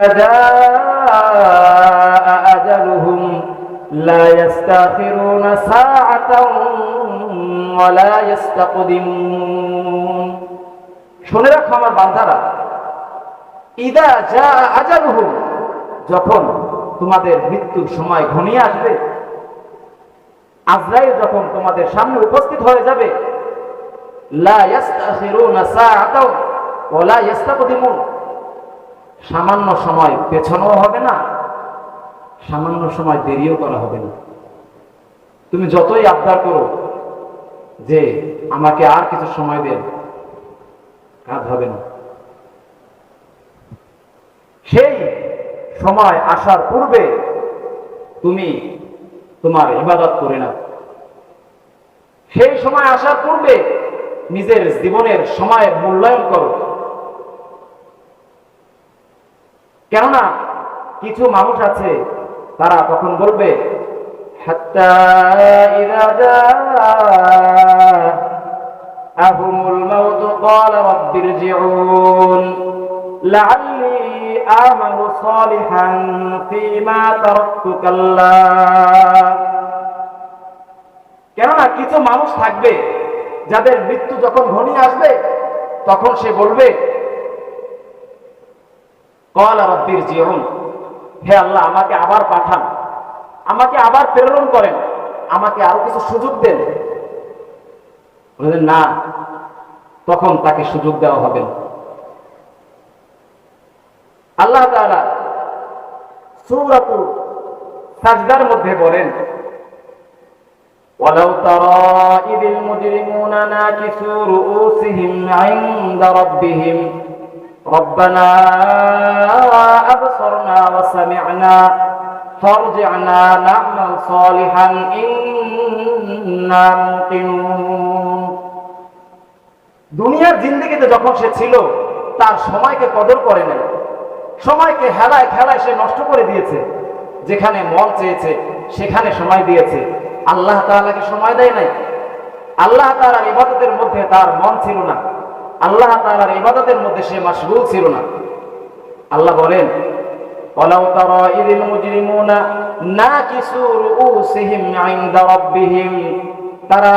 جاء أجلهم لا يستأخرون ساعة ولا يستقدمون। শুনে রাখো আমার বান্দারা, ইদা জা আজালুহুম, যখন তোমাদের মৃত্যুর সময় ঘনিয়ে আসবে, আজরাইল যখন তোমাদের সামনে উপস্থিত হয়ে যাবে, লা ইস্তাখিরুনা সাআতাও ওয়া লা ইস্তাকদিমুন, সামান্য সময় পেছানো হবে না, সামান্য সময় দেরিও করা হবে না। তুমি যতই আবদার করো যে আমাকে আর কিছু সময় দেন, কাজ হবে না। সেই সময় আসার পূর্বে তুমি তোমার ইবাদত করে নাও। সেই সময় আসার পূর্বে নিজের জীবনের সময়ের মূল্যায়ন করো। কেননা কিছু মানুষ আছে, তারা তখন বলবে হাত্তা ইযা জাআহুমুল মাউত ক্বালা রাব্বিরজিউন লাআল্লি আমালু সালিহান ফীমা তারাকতু কাল্লা। কেননা কিছু মানুষ থাকবে যাদের মৃত্যু যখন ঘনিয়ে আসবে, তখন সে বলবে ক্বালা রাব্বিরজিউন, হে আল্লাহ আমাকে আবার পাঠান, আমাকে আবার প্রেরণ করেন, আমাকে আরো কিছু সুযোগ দেন। বলেন না, তখন তাকে সুযোগ দেওয়া হবে না। আল্লাহ তাআলা সূরাতুল সাজদার মধ্যে বলেন ওয়ালাউ তারা ইযিল মুজরিমুনা নাকিসু রুউসিহিম ইনদা রাব্বিহিম রব্বানা আবসারনা ওয়া সামি'না ফারজি'না না'মাল সালিহান ইন্না মুকিনুন। দুনিয়ার জিন্দেগিতে যখন সে ছিল, তার সময়কে কদর করে নাই, সময়কে হেলায় খেলায় সে নষ্ট করে দিয়েছে। যেখানে মন চেয়েছে সেখানে সময় দিয়েছে, আল্লাহ তাআলাকে সময় দেয় নাই। আল্লাহ তাআলার ইবাদতের মধ্যে তার মন ছিল না, আল্লাহ তাআলার ইবাদতের মধ্যে সে মাশগুল ছিল না। আল্লাহ বলেন ওয়ালাউ তারা ইযিল মুজরিমুনা নাকিসু রুউসিহিম ইনদা রাব্বিহিম, তারা,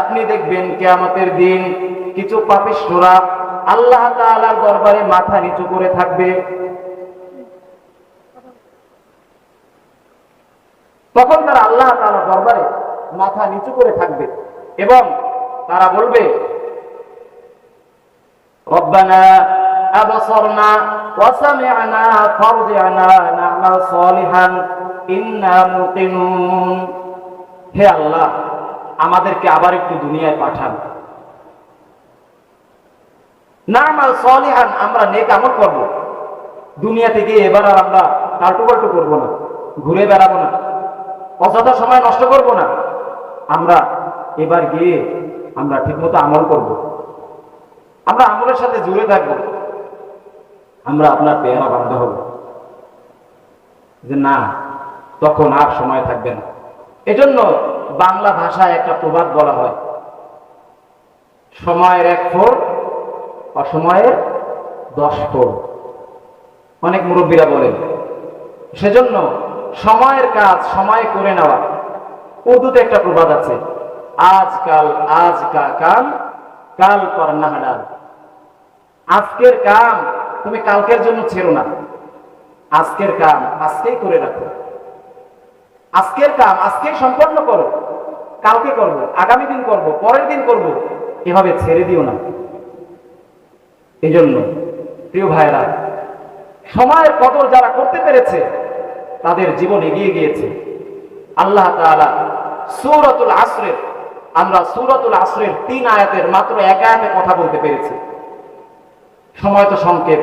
আপনি দেখবেন কিয়ামতের দিন কিছু পাপিষ্ঠরা আল্লাহ তাআলার দরবারে মাথা নিচু করে থাকবে। তখন তারা আল্লাহ তাআলার দরবারে মাথা নিচু করে থাকবে এবং তারা বলবে রব্বানা আবসারনা ওয়া সামি'না ফারজি'না না'মাল সালিহান ইন্না মুকিনুন। হে আল্লাহ, আমাদেরকে আবার একটু দুনিয়ায় পাঠান, না'মাল সালিহান, আমরা নেক আমল করব। দুনিয়া থেকে এবার আর আমরা কাল্টু করবো না, ঘুরে বেড়াবো না, অযথা সময় নষ্ট করব না। আমরা এবার গিয়ে আমরা ঠিকমতো আমল করব, আমরা আমলের সাথে জুড়ে থাকবো, আমরা আপনার পেয়ারা বান্ধা হব। যে না, তখন আর সময় থাকবে না। এজন্য বাংলা ভাষায় একটা প্রবাদ বলা হয়, সময়ের 1 ফোর অসময়ের 10 ফোর। অনেক মুরব্বীরা বলেন। সেজন্য সময়ের কাজ সময় করে নেওয়া। উর্দুতে একটা প্রবাদ আছে, আজকাল আজ কা কাম কাল পর নাহডাল। আজকের কাম তুমি কালকের জন্য ছেড়ো না, আজকের কাম আজকেই করে রাখো, আজকের কাম আজকেই সম্পন্ন করো, কালকে করব, আগামী দিন করব, পরের দিন করব, এভাবে ছেড়ে দিও না। এই জন্য প্রিয় ভাইরা, সময়ের কদর যারা করতে পেরেছে তাদের জীবন এগিয়ে গিয়েছে। আল্লাহ তাআলা সূরাতুল আসরের, আমরা সূরাতুল আসরের 3 আয়াতের মাত্র 1 আয়াতে কথা বলতে পেরেছি। সময় তো সংক্ষেপ,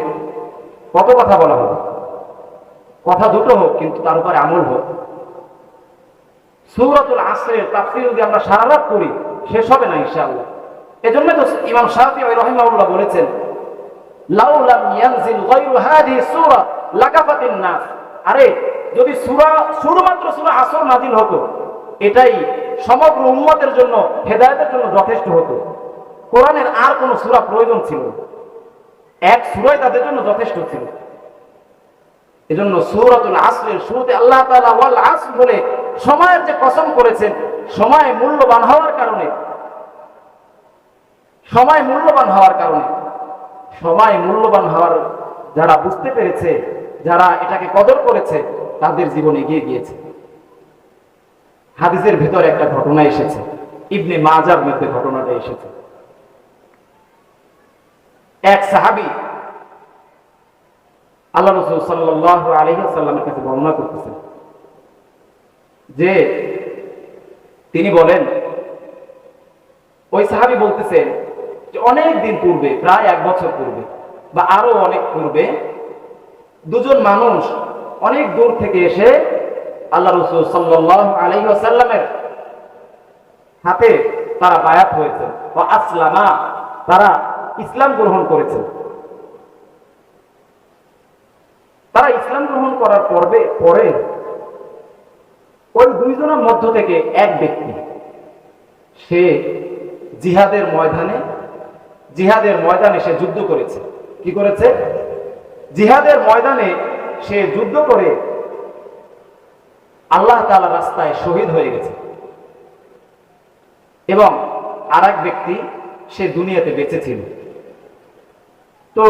কত কথা বলা হবে, কথা দুটো হোক কিন্তু তার উপরে আমল হোক। সূরাতুল আসরের তাফসীর যদি আমরা সারা রাত করি শেষ হবে না ইনশাআল্লাহ। এজন্য তো ইমাম শাফিঈ রাহিমাহুল্লাহ বলেছেন লাউ লাম ইয়ানজিল গায়রু হাদিহি সূরা লাকাফাতিন নাস। আরে যদি শুধুমাত্র সূরা আসর নাজিল হতো, এটাই সমগ্র উম্মতের জন্য হেদায়েতের জন্য যথেষ্ট হতো। কোরআনের আর কোনো সূরা প্রয়োজন ছিল না, এক সূরাই তাদের জন্য যথেষ্ট ছিল। এজন্য সূরাতুল আসরের শুরুতে আল্লাহ তাআলা ওয়াল আসর বলে সময়ের যে কসম করেছেন, সময় মূল্যবান হওয়ার কারণে, সময় মূল্যবান হওয়ার কারণে, সময় মূল্যবান হওয়ার যারা বুঝতে পেরেছে, যারা এটাকে কদর করেছে, তাদের জীবন এগিয়ে গিয়েছে। হাদিসের ভিতরে একটা ঘটনা এসেছে, ইবনে মাজার মধ্যে ঘটনাটা এসেছে। এক সাহাবী আল্লাহ রাসূল সাল্লাল্লাহু আলাইহি ওয়াসাল্লামের কাছে বর্ণনা করতেছেন যে তিনি বলেন, ওই সাহাবী বলতেছেন যে অনেক দিন পূর্বে, প্রায় 1 বছর পূর্বে বা আরো অনেক পূর্বে, দুজন মানুষ অনেক দূর থেকে এসে আল্লাহ রাসূল সাল্লাল্লাহু আলাইহি ওয়াসাল্লামের হাতে তারা বায়াত হয়েছে, ওয়া আসলামা, তারা ইসলাম গ্রহণ করেছে। তারা ইসলাম গ্রহণ করার পরে ওই দুইজনের মধ্য থেকে এক ব্যক্তি, সে জিহাদের ময়দানে সে যুদ্ধ করেছে। কি করেছে? জিহাদের ময়দানে সে যুদ্ধ করে আল্লাহ তাআলার রাস্তায় শহীদ হয়ে গেছে। এবং আরেক ব্যক্তি সে দুনিয়াতে বেঁচে ছিল। তো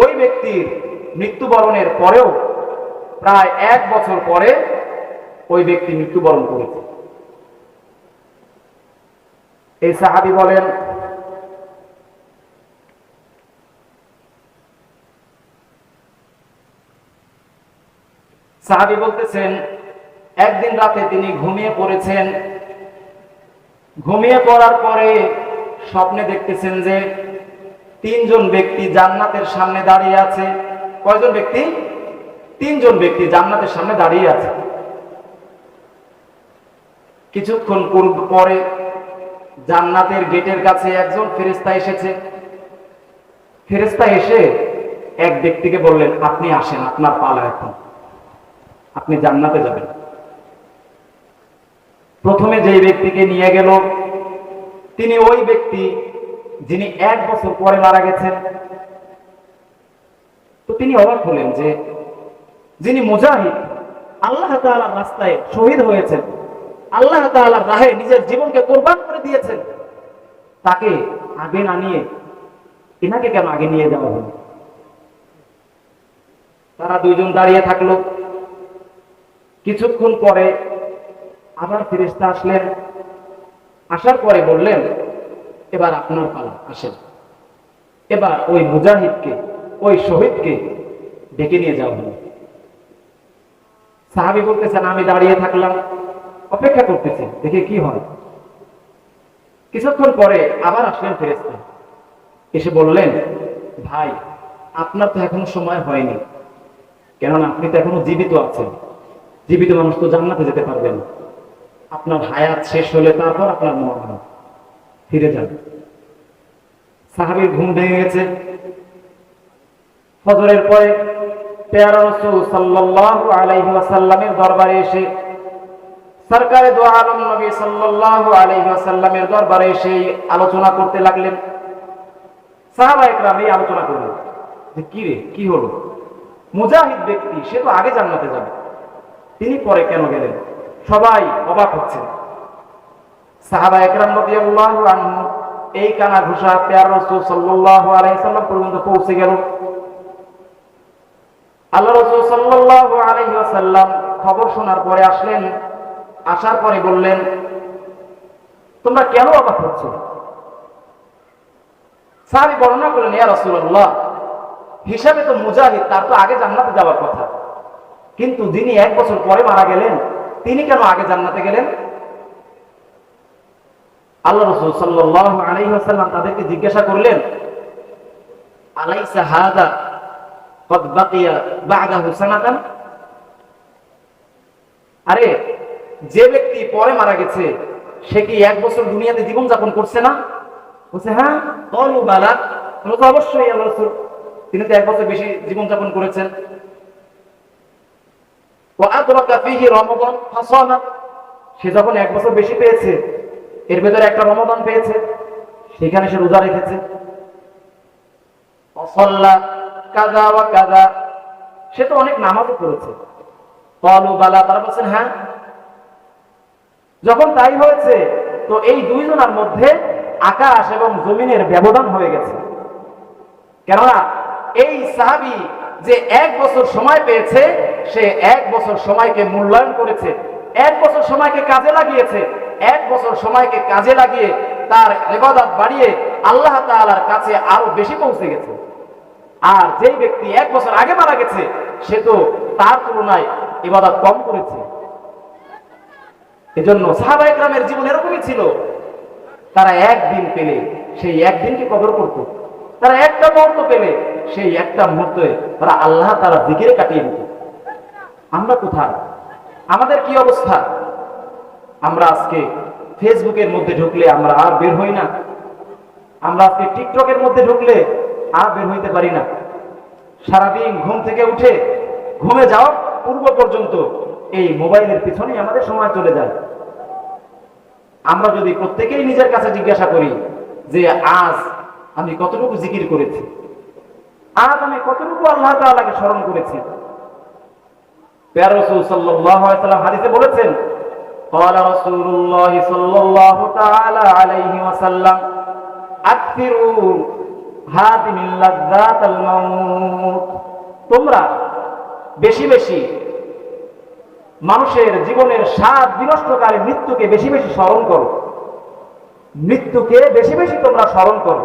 ওই ব্যক্তির মৃত্যুবরণের পরেও প্রায় 1 বছর পরে ওই ব্যক্তি মৃত্যুবরণ করেছে। এই সাহাবী বলেন, সাহাবী বলতেছেন, একদিন রাতে তিনি ঘুমিয়ে পড়েছেন। ঘুমিয়ে পড়ার পরে স্বপ্নে দেখতেছেন যে 3 জন ব্যক্তি জান্নাতের সামনে দাঁড়িয়ে আছে। কয়জন ব্যক্তি? 3 জন ব্যক্তি জান্নাতের সামনে দাঁড়িয়ে আছে। কিছুক্ষণ পরে জান্নাতের গেটের কাছে একজন ফেরেশতা এসেছে। ফেরেশতা এসে এক ব্যক্তিকে বললেন, আপনি আসেন, আপনার পালা এখন, আপনি জান্নাতে যাবেন। প্রথমে যেই ব্যক্তিকে নিয়ে গেল, তিনি ওই ব্যক্তি যিনি 1 বছর পরে মারা গেছেন। তো তিনি অবাক হলেন যে যিনি মুজাহিদ, আল্লাহ তাআলার রাস্তায় শহীদ হয়েছেন, আল্লাহ তাআলার রাহে নিজের জীবনকে কোরবান করে দিয়েছেন, তাকে আগে না নিয়ে এনাকে কেন আগে নিয়ে যাওয়া হলো? তারা দুইজন দাঁড়িয়ে থাকলো। কিছুক্ষণ পরে আবার ফেরেশতা আসলেন। আসার পরে বললেন, এবার আপনার পালা, আসেন। এবার ওই মুজাহিদকে, ওই শহীদকে ডেকে নিয়ে যাওয়া হলো। সাহাবী বলতেছেন, আমি দাঁড়িয়ে থাকলাম, অপেক্ষা করতেছি দেখে কি হয়। কিছুক্ষণ পরে আবার আসলেন ফেরেশতা, এসে বললেন, ভাই, আপনার তো এখনো সময় হয়নি, কেননা আপনি তো এখনো জীবিত আছেন। জীবিত মানুষ তো জান্নাতে যেতে পারবেন না। আপনার হায়াত শেষ হলে তারপর আপনার মরণ, ফিরে যান। সাহাবীর ঘুম ভেঙে গেছে। ফজরের পরে পেয়ারা রাসূল সাল্লাল্লাহু আলাইহি ওয়াসাল্লামের দরবারে এসে, সরকারে দো আলম নবী সাল্লাল্লাহু আলাইহি ওয়াসাল্লামের দরবারে এসে আলোচনা করতে লাগলেন। সাহাবায়ে কেরাম এই আলোচনা করলেন যে কি রে, কি হলো? মুজাহিদ ব্যক্তি, সে তো আগে জান্নাতে যাবে, তিনি পরে কেন গেলেন? সবাই অবাক হচ্ছে। সাহাবায়ে কেরাম রাদিয়াল্লাহু আনহু এই কানা ঘোষা পেয়ারা রাসূল সাল্লাল্লাহু আলাইহি ওয়াসাল্লাম পর্যন্ত পৌঁছে গেল। আল্লাহ রাসূল সাল্লাল্লাহু আলাইহি ওয়াসাল্লাম খবর শোনার পরে আসলেন। আসার পরে বললেন, তোমরা কেন অবাক হচ্ছ? সাহাবী বর্ণনা করলেন, ইয়া রাসূলুল্লাহ, হিসাবে তো মুজাহিদ, তার তো আগে জান্নাতে যাওয়ার কথা, কিন্তু যিনি 1 বছর পরে মারা গেলেন, তিনি কেন আগে জান্নাতে গেলেন? আল্লাহ রাসূল সাল্লাল্লাহু আলাইহি ওয়াসাল্লাম তাদেরকে জিজ্ঞাসা করলেন, আলাইসা হাদা কদ বাকিয়া বা'দাহু সানাতান? আরে, যে ব্যক্তি পরে মারা গেছে সে কি 1 বছর দুনিয়াতে জীবন যাপন করছে না? বলছে, হ্যাঁ। ক্বালু বালা, তো অবশ্যই আল্লাহ রাসূল, তিনি তো 1 বছর বেশি জীবন যাপন করেছেন। ওয়া আদরাকা ফীহি রমাদান ফাসামা, সে যখন 1 বছর বেশি পেয়েছে, এর ভেতরে একটা রমাদান পেয়েছে, সেখানে সে রোজা রেখেছে। ওয়া সাল্লা কাযা ওয়া কাযা, সে তো অনেক নামাজও করেছে। ক্বালু বালা, তারা বলছেন হ্যাঁ। যখন তাই হয়েছে, তো এই দুইজনের মধ্যে আকাশ এবং জমিনের ব্যবধান হয়ে গেছে। কেননা এই সাহাবী যে 1 বছর সময় পেয়েছে, সে 1 বছর সময়কে মূল্যায়ন করেছে, 1 বছর সময়কে কাজে লাগিয়েছে, 1 বছর সময়কে কাজে লাগিয়ে তার ইবাদত বাড়িয়ে আল্লাহ তাআলার কাছে আরো বেশি পৌঁছে গেছে। আর যেই ব্যক্তি 1 বছর আগে মারা গেছে, সে তো তার তুলনায় ইবাদত কম করেছে। এজন্য সাহাবায়ে কেরামের জীবন এরকমই ছিল। তারা একদিন পেলে সেই একদিনকে কদর করত, তারা একটা মুহূর্ত পেলে সেই একটা মুহূর্তে তারা আল্লাহ তাআলা জিকিরে কাটিয়ে দিত। আমরা কোথায়? আমাদের কি অবস্থা? আমরা আজকে ফেসবুকের মধ্যে ঢুকলে আমরা আর বের হই না, আমরা আজকে টিকটকের মধ্যে ঢুকলে আর বের হইতে পারি না। সারাদিন ঘুম থেকে উঠে ঘুমে যাওয়ার পূর্ব পর্যন্ত এই মোবাইলের পিছনেই আমাদের সময় চলে যায়। আমরা যদি প্রত্যেকেই নিজের কাছে জিজ্ঞাসা করি যে আজ আমি কতটুকু জিকির করেছি, আজ আমি কতটুকু আল্লাহ তাআলাকে স্মরণ করেছি। প্রিয় রাসূল সাল্লাল্লাহু আলাইহি ওয়াসাল্লাম হাদিসে বলেছেন, ক্বালা রাসূলুল্লাহ সাল্লাল্লাহু তাআলা আলাইহি ওয়াসাল্লাম আকসিরু হাদিমিল লাযযাতাল মাউত, তোমরা বেশি বেশি মানুষের জীবনের স্বাদ বিনষ্টকারী মৃত্যুকে বেশি বেশি স্মরণ করো, মৃত্যুকে বেশি বেশি তোমরা স্মরণ করো।